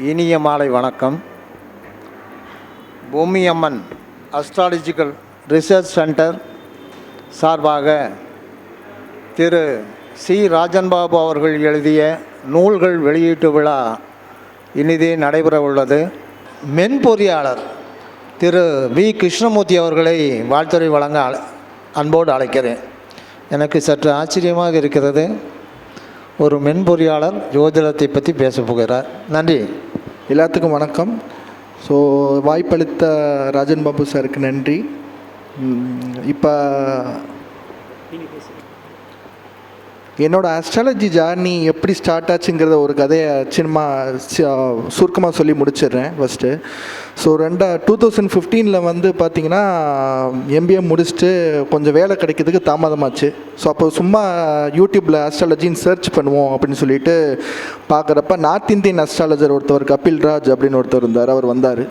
இனிய மாலை வணக்கம். பூமி அம்மன் அஸ்ட்ராலஜிக்கல் ரிசர்ச் சென்டர் சார்பாக திரு சி ராஜன்பாபு அவர்கள் எழுதிய நூல்கள் வெளியீட்டு விழா இனிதே நடைபெற உள்ளது. மென்பொறியாளர் திரு வி கிருஷ்ணமூர்த்தி அவர்களை வாழ்த்துரை வழங்க அன்போடு அழைக்கிறேன். எனக்கு சற்று ஆச்சரியமாக இருக்கிறது, ஒரு மென்பொறியாளர் ஜோதிடத்தை பற்றி பேச போகிறார். நன்றி. எல்லாத்துக்கும் வணக்கம். ஸோ வாய்ப்பளித்த ராஜன் பாபு சாருக்கு நன்றி. இப்போ என்னோடய ஆஸ்ட்ராலஜி ஜார்னி எப்படி ஸ்டார்ட் ஆச்சுங்கிறத ஒரு கதையை சுருக்கமாக சொல்லி முடிச்சிடுறேன் ஃபஸ்ட்டு. ஸோ 2015 வந்து பார்த்திங்கன்னா எம்பிஏ முடிச்சுட்டு கொஞ்சம் வேலை கிடைக்கிறதுக்கு தாமதமாச்சு. ஸோ அப்போ சும்மா யூடியூப்பில் ஆஸ்ட்ராலஜின்னு சர்ச் பண்ணுவோம் அப்படின்னு சொல்லிட்டு பார்க்குறப்ப நார்த் இந்தியன் அஸ்ட்ராலஜர் ஒருத்தவர் கபில்ராஜ் அப்படின்னு ஒருத்தர் இருந்தார். அவர் வந்தார்.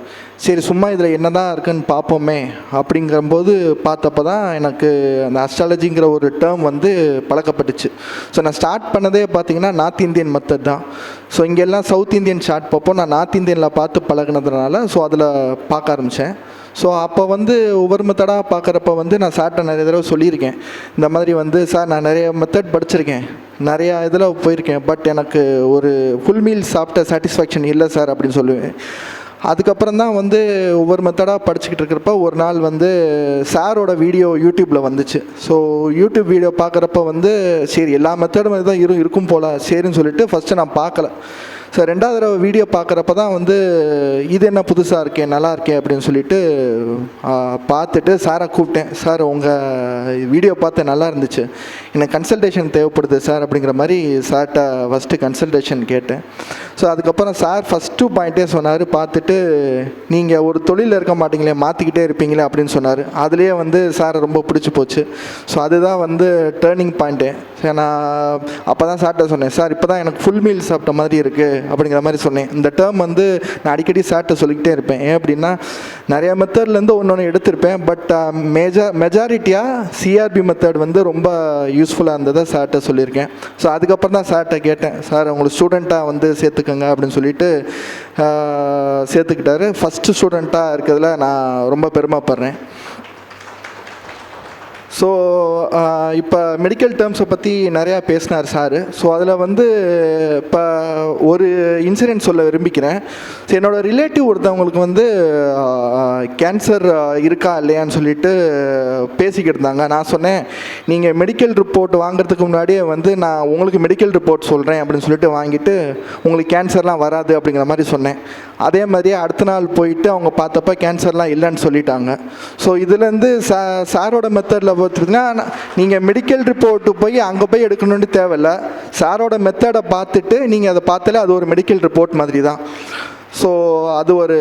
சரி சும்மா இதில் என்ன தான் இருக்குன்னு பார்ப்போமே அப்படிங்கும்போது பார்த்தப்போ தான் எனக்கு அந்த அஸ்ட்ராலஜிங்கிற ஒரு டேர்ம் வந்து பழக்கப்பட்டுச்சு. ஸோ நான் ஸ்டார்ட் பண்ணதே பார்த்திங்கன்னா நார்த் இந்தியன் மெத்தட் தான். ஸோ இங்கெல்லாம் சவுத் இந்தியன் சார்ட் பார்ப்போம். நான் நார்த் இந்தியனில் பார்த்து பழகினதுனால ஸோ அதில் பார்க்க ஆரம்பித்தேன். ஸோ அப்போ வந்து ஒவ்வொரு மெத்தடாக பார்க்குறப்ப வந்து நான் சார்ட்டை நிறைய தடவை சொல்லியிருக்கேன். இந்த மாதிரி வந்து சார் நான் நிறைய மெத்தட் படிச்சிருக்கேன், நிறையா இதில் போயிருக்கேன், பட் எனக்கு ஒரு ஃபுல் மீல் சாப்பிட்ட சாட்டிஸ்ஃபேக்ஷன் இல்லை சார் அப்படின்னு சொல்லுவேன். அதுக்கப்புறம் தான் வந்து ஒவ்வொரு மெத்தடாக படிச்சுக்கிட்டு இருக்கிறப்ப ஒரு நாள் வந்து சாரோட வீடியோ யூடியூப்பில் வந்துச்சு. ஸோ யூடியூப் வீடியோ பார்க்குறப்ப வந்து சரி எல்லா மெத்தடும் தான் இருக்கும் போல் சரின்னு சொல்லிட்டு ஃபஸ்ட்டு நான் பார்க்கல. ஸோ 2வது தடவை வீடியோ பார்க்குறப்ப தான் வந்து இது என்ன புதுசாக இருக்கேன், நல்லா இருக்கேன் அப்படின்னு சொல்லிட்டு பார்த்துட்டு சாரை கூப்பிட்டேன். சார் உங்கள் வீடியோ பார்த்து நல்லா இருந்துச்சு, எனக்கு கன்சல்டேஷன் தேவைப்படுது சார் அப்படிங்கிற மாதிரி சார்கிட்ட ஃபஸ்ட்டு கன்சல்டேஷன் கேட்டேன். ஸோ அதுக்கப்புறம் சார் ஃபஸ்ட்டு பாயிண்ட்டே சொன்னார், பார்த்துட்டு நீங்கள் ஒரு தொழிலில் இருக்க மாட்டீங்களே, மாற்றிக்கிட்டே இருப்பீங்களே அப்படின்னு சொன்னார். அதுலேயே வந்து சாரை ரொம்ப பிடிச்சி போச்சு. ஸோ அதுதான் வந்து டேர்னிங் பாயிண்ட்டு. நான் அப்போ தான் சார்கிட்ட சொன்னேன், சார் இப்போ தான் எனக்கு ஃபுல் மீல் சாப்பிட்ட மாதிரி இருக்குது அப்படிங்கிற மாதிரி சொன்னேன். இந்த டேர்ம் வந்து நான் அடிக்கடி சார்ட்ட சொல்லிக்கிட்டே இருப்பேன். ஏன் அப்படின்னா நிறைய மெத்தட்லேருந்து ஒன்று எடுத்திருப்பேன், பட் மெஜாரிட்டியாக சிஆர்பி மெத்தட் வந்து ரொம்ப யூஸ்ஃபுல்லாக இருந்ததை சார்ட்ட சொல்லியிருக்கேன். ஸோ அதுக்கப்புறம் தான் சார்ட்ட கேட்டேன், சார் உங்களுக்கு ஸ்டூடெண்ட்டாக வந்து சேர்த்துக்கங்க அப்படின்னு சொல்லிட்டு சேர்த்துக்கிட்டாரு. ஃபஸ்ட்டு ஸ்டூடெண்ட்டாக இருக்கிறதுல நான் ரொம்ப பெருமைப்படுறேன். ஸோ இப்போ மெடிக்கல் டேர்ம்ஸை பற்றி நிறையா பேசினார் சார். ஸோ அதில் வந்து இப்போ ஒரு இன்சிடென்ட் சொல்ல விரும்பிக்கிறேன். ஸோ என்னோடய ரிலேட்டிவ் ஒருத்தவங்களுக்கு வந்து கேன்சர் இருக்கா இல்லையான்னு சொல்லிட்டு பேசிக்கிட்டு இருந்தாங்க. நான் சொன்னேன், நீங்கள் மெடிக்கல் ரிப்போர்ட் வாங்குறதுக்கு முன்னாடியே வந்து நான் உங்களுக்கு மெடிக்கல் ரிப்போர்ட் சொல்கிறேன் அப்படின்னு சொல்லிட்டு வாங்கிட்டு உங்களுக்கு கேன்சர்லாம் வராது அப்படிங்கிற மாதிரி சொன்னேன். அதே மாதிரியே அடுத்த நாள் போயிட்டு அவங்க பார்த்தப்ப கேன்சர்லாம் இல்லைன்னு சொல்லிட்டாங்க. ஸோ இதுலேருந்து சாரோட மெத்தடில் பார்த்துட்டிங்கன்னா நீங்கள் மெடிக்கல் ரிப்போர்ட்டு போய் அங்கே போய் எடுக்கணும்னு தேவையில்லை. சாரோட மெத்தடை பார்த்துட்டு நீங்கள் அதை பார்த்தாலே அது ஒரு மெடிக்கல் ரிப்போர்ட் மாதிரி தான். ஸோ அது ஒரு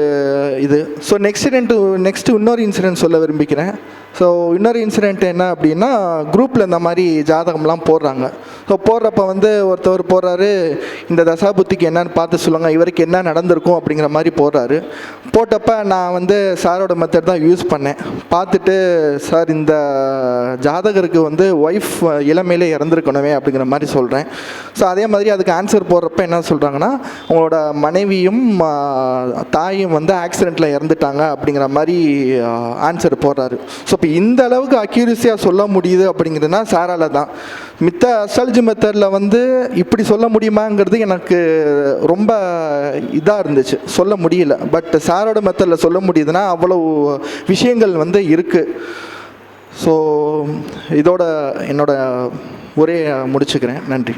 இது. ஸோ நெக்ஸ்ட்டு இன்னொரு இன்சிடென்ட் சொல்ல விரும்பிக்கிறேன். ஸோ இன்னொரு இன்சிடெண்ட் என்ன அப்படின்னா, குரூப்பில் இந்த மாதிரி ஜாதகம்லாம் போடுறாங்க. ஸோ போடுறப்ப வந்து ஒருத்தவர் போடுறாரு, இந்த தசாபுத்திக்கு என்னன்னு பார்த்து சொல்லுங்கள், இவருக்கு என்ன நடந்திருக்கும் அப்படிங்கிற மாதிரி போடுறாரு. போட்டப்போ நான் வந்து சாரோட மெத்தட் தான் யூஸ் பண்ணேன். பார்த்துட்டு சார் இந்த ஜாதகருக்கு வந்து ஒய்ஃப் இளமையிலே இறந்துருக்கணுமே அப்படிங்கிற மாதிரி சொல்கிறேன். ஸோ அதே மாதிரி அதுக்கு ஆன்சர் போடுறப்ப என்ன சொல்கிறாங்கன்னா, உங்களோட மனைவியும் தாயும் வந்து ஆக்சிடெண்ட்டில் இறந்துட்டாங்க அப்படிங்கிற மாதிரி ஆன்சர் போடுறாரு. ஸோ இப்போ இந்த அளவுக்கு அக்யூரஸியாக சொல்ல முடியுது அப்படிங்கிறதுனா சாரால் தான். மித்த அஸ்ட்ராலஜி மெத்தடில் வந்து இப்படி சொல்ல முடியுமாங்கிறது எனக்கு ரொம்ப இதாக இருந்துச்சு, சொல்ல முடியல. பட் சாரோட மெத்தடில் சொல்ல முடியுதுன்னா அவ்வளோ விஷயங்கள் வந்து இருக்குது. ஸோ இதோட என்னோட உரையை முடிச்சுக்கிறேன். நன்றி.